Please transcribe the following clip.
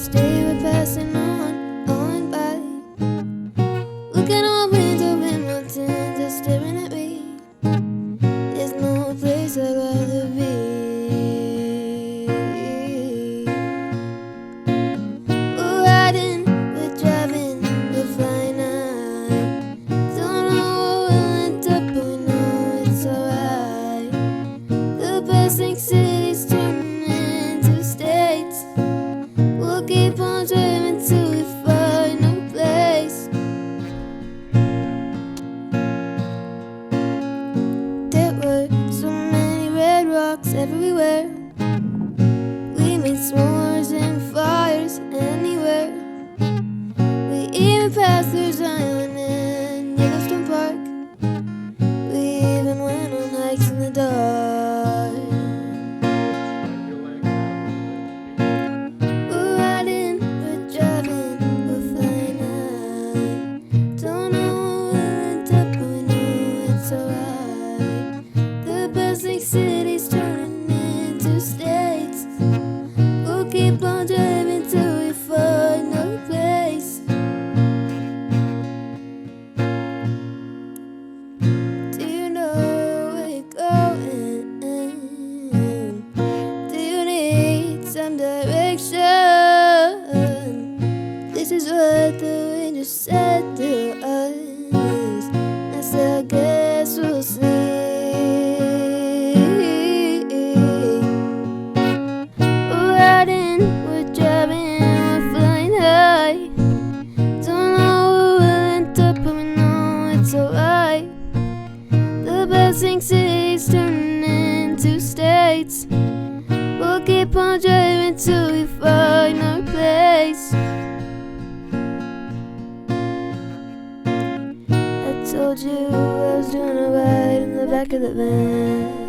day we're passing on by. Looking out window and mountains are staring at me. There's no place I'd rather be. We're riding, we're driving, we're flying high. Don't know where we'll end up, but we know it's alright. The bustling city's turning into states. We'll keep on driving till we find a place. There were so many red rocks everywhere. We made s'mores and fires anywhere. We even passed through Zion and Yellowstone Park. We even went on hikes in the dark. We're riding, we're driving, we're flying high. Don't know where we'll end up, but we know it's alright. The bustling city's turning into states. We'll keep on driving till we find a place. Do you know where you're going? Do you need some direction? This is what the wind just said to us. I said, I guess we'll see. We're riding, we're driving, we're flying high. Don't know where we'll end up, but we know it's alright. The bustling city's turning into states. We'll keep on driving till we find our place. I told you I was doing alright in the back of the van.